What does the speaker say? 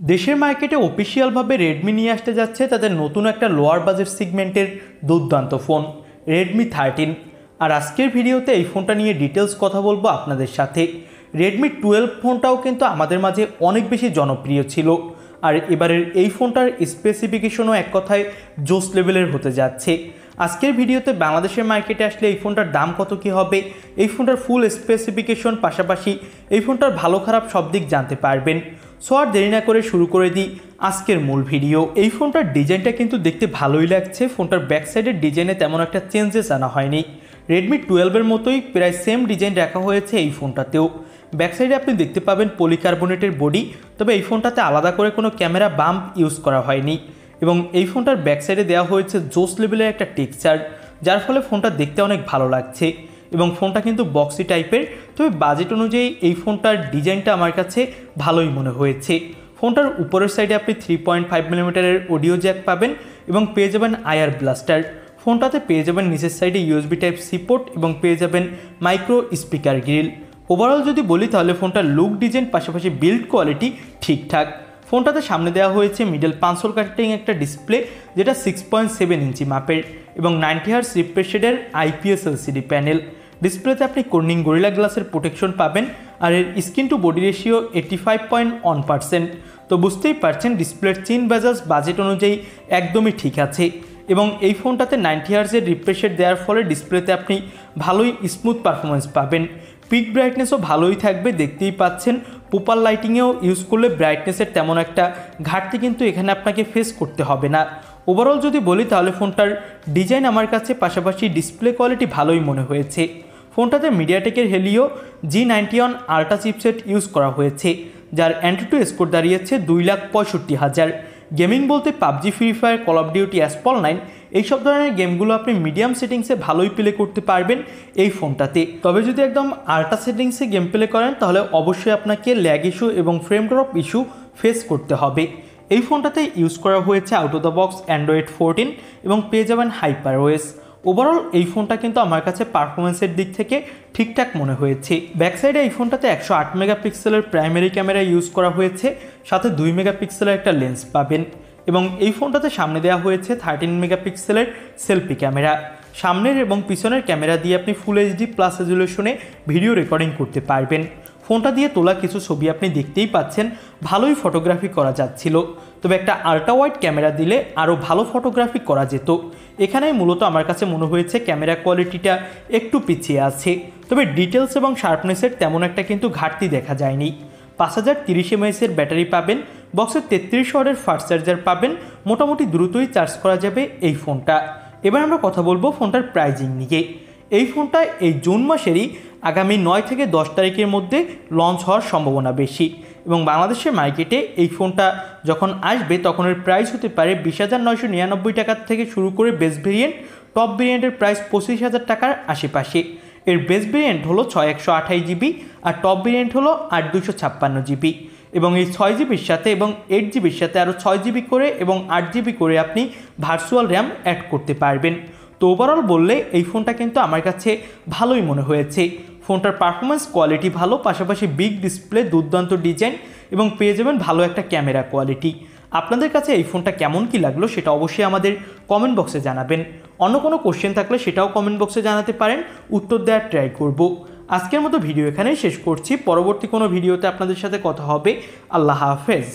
দেশের মার্কেটে অফিসিয়ালভাবে রেডমি নিয়ে আসতে যাচ্ছে তাদের নতুন একটা লোয়ার বাজেট সেগমেন্টের দুর্দান্ত ফোন রেডমি 13। আর আজকের ভিডিওতে এই ফোনটা নিয়ে ডিটেলস কথা বলবো আপনাদের সাথে। রেডমি 12 ফোনটাও কিন্তু আমাদের মাঝে অনেক বেশি জনপ্রিয় ছিল, আর এবারের এই ফোনটার স্পেসিফিকেশনও এক কথায় জোস লেভেলের হতে যাচ্ছে। আজকের ভিডিওতে বাংলাদেশের মার্কেটে আসলে এই ফোনটার দাম কত কী হবে, এই ফোনটার ফুল স্পেসিফিকেশন, পাশাপাশি এই ফোনটার ভালো খারাপ সব দিক জানতে পারবেন। সো আর দেরি না করে শুরু করে দিই আজকের মূল ভিডিও। এই ফোনটার ডিজাইনটা কিন্তু দেখতে ভালোই লাগছে। ফোনটার ব্যাক সাইডের ডিজাইনে তেমন একটা চেঞ্জেস আনা হয়নি, রেডমি 12-এর মতোই প্রায় সেম ডিজাইন রাখা হয়েছে এই ফোনটাতেও। ব্যাক সাইডে আপনি দেখতে পাবেন পলিকার্বনেটের বডি, তবে এই ফোনটাতে আলাদা করে কোনো ক্যামেরা বাম্প ইউজ করা হয়নি, এবং এই ফোনটার ব্যাক সাইডে দেওয়া হয়েছে জোস লেভেলের একটা টেক্সচার, যার ফলে ফোনটা দেখতে অনেক ভালো লাগছে। এবং ফোনটা কিন্তু বক্সি টাইপের, তবে বাজেট অনুযায়ী এই ফোনটার ডিজাইনটা আমার কাছে ভালোই মনে হয়েছে। ফোনটার উপরের সাইডে আপনি 3.5mm অডিও জ্যাক পাবেন এবং পেয়ে যাবেন আইআর ব্লাস্টার। ফোনটাতে পেয়ে যাবেন নিচের সাইডে ইউএসবি টাইপ সি পোর্ট এবং পেয়ে যাবেন মাইক্রো স্পিকার গ্রিল। ওভারঅল যদি বলি তাহলে ফোনটার লুক, ডিজাইন, পাশাপাশি বিল্ড কোয়ালিটি ঠিকঠাক। ফোনটাতে সামনে দেওয়া হয়েছে মিডল পাঞ্চল কাটিং একটা ডিসপ্লে, যেটা 6.7 ইঞ্চি মাপের এবং 90 হার্জ রিফ্রেশ রেটের IPS LCD প্যানেল। ডিসপ্লেতে আপনি কর্নিং গরিলা গ্লাসের প্রোটেকশন পাবেন, আর এর স্ক্রিন টু বডি রেশিও 85.1%। তো বুঝতেই পারছেন ডিসপ্লের চিন বাজাজ বাজেট অনুযায়ী একদমই ঠিক আছে। এবং এই ফোনটাতে 90 হার্জের রিফ্রেশ রেট দেওয়ার ফলে ডিসপ্লেতে আপনি ভালোই স্মুথ পারফরমেন্স পাবেন। পিক ব্রাইটনেসও ভালোই থাকবে, দেখতেই পাচ্ছেন। প্রপার লাইটিংয়েও ইউজ করলে ব্রাইটনেসের তেমন একটা ঘাটতি কিন্তু এখানে আপনাকে ফেস করতে হবে না। ওভারঅল যদি বলি তাহলে ফোনটার ডিজাইন আমার কাছে, পাশাপাশি ডিসপ্লে কোয়ালিটি ভালোই মনে হয়েছে। ফোনটাতে মিডিয়াটেকের Helio G91 ultra chipset use করা হয়েছে, যার অ্যান্টুটু স্কোর দাঁড়িয়েছে 2,65,000। গেমিং বলতে PUBG, Free Fire, Call of Duty, Asphalt 9 এইসব ধরনের গেমগুলো আপনি মিডিয়াম সেটিংসে ভালোই প্লে করতে পারবেন এই ফোনটাতে। তবে যদি একদম আল্ট্রা সেটিংসে গেম প্লে করেন তাহলে অবশ্যই আপনাকে ল্যাগ ইস্যু এবং ফ্রেম ড্রপ ইস্যু ফেস করতে হবে। এই ফোনটাতে ইউজ করা হয়েছে out of the box Android 14 এবং পেয়ে যাবেন HyperOS। ওভারঅল এই ফোনটা কিন্তু আমার কাছে পারফরমেন্সের দিক থেকে ঠিকঠাক মনে হয়েছে। ব্যাক সাইডে এই ফোনটাতে 108 মেগাপিক্সেলের প্রাইমারি ক্যামেরা ইউজ করা হয়েছে, সাথে 2 মেগাপিক্সেলের একটা লেন্স পাবেন। এবং এই ফোনটাতে সামনে দেওয়া হয়েছে 13 মেগাপিক্সেলের সেলফি ক্যামেরা। সামনের এবং পিছনের ক্যামেরা দিয়ে আপনি ফুল HD প্লাস রেজুলেশনে ভিডিও রেকর্ডিং করতে পারবেন। ফোনটা দিয়ে তোলা কিছু ছবি আপনি দেখতেই পাচ্ছেন, ভালোই ফটোগ্রাফি করা যাচ্ছিল। তবে একটা আল্ট্রা ওয়াইড ক্যামেরা দিলে আরও ভালো ফটোগ্রাফি করা যেত। এখানেই মূলত আমার কাছে মনে হয়েছে ক্যামেরা কোয়ালিটিটা একটু পিছিয়ে আছে, তবে ডিটেলস এবং শার্পনেসের তেমন একটা কিন্তু ঘাটতি দেখা যায়নি। 5030 mAh ব্যাটারি পাবেন, বক্সের 33 ওয়াটের ফাস্ট চার্জার পাবেন। মোটামুটি দ্রুতই চার্জ করা যাবে এই ফোনটা। এবার আমরা কথা বলবো ফোনটার প্রাইজিং নিয়ে। এই ফোনটা এই জুন মাসেরই আগামী 9 থেকে 10 তারিখের মধ্যে লঞ্চ হওয়ার সম্ভাবনা বেশি, এবং বাংলাদেশের মার্কেটে এই ফোনটা যখন আসবে তখন এর প্রাইস হতে পারে 20,999 টাকা থেকে শুরু করে বেস ভেরিয়েন্ট, টপ ভেরিয়েন্টের প্রাইস 25,000 টাকার আশেপাশে। এর বেস ভেরিয়েন্ট হলো 6128GB আর টপ ভেরিয়েন্ট হলো 8256GB। এবং এই 6GBর সাথে এবং 8GBর সাথে আরও 6GB করে এবং 8GB করে আপনি ভার্চুয়াল র্যাম অ্যাড করতে পারবেন। তো ওভারঅল বললে এই ফোনটা কিন্তু আমার কাছে ভালোই মনে হয়েছে। ফোনটার পারফরমেন্স কোয়ালিটি ভালো, পাশাপাশি বিগ ডিসপ্লে, দুর্দান্ত ডিজাইন এবং পেয়ে যাবেন ভালো একটা ক্যামেরা কোয়ালিটি। আপনাদের কাছে এই ফোনটা কেমন কি লাগলো সেটা অবশ্যই আমাদের কমেন্ট বক্সে জানাবেন। অন্য কোনো কোশ্চেন থাকলে সেটাও কমেন্ট বক্সে জানাতে পারেন, উত্তর দেওয়ার ট্রাই করব। আজকের মতো ভিডিও এখানেই শেষ করছি। পরবর্তী কোনো ভিডিওতে আপনাদের সাথে কথা হবে। আল্লাহ হাফেজ।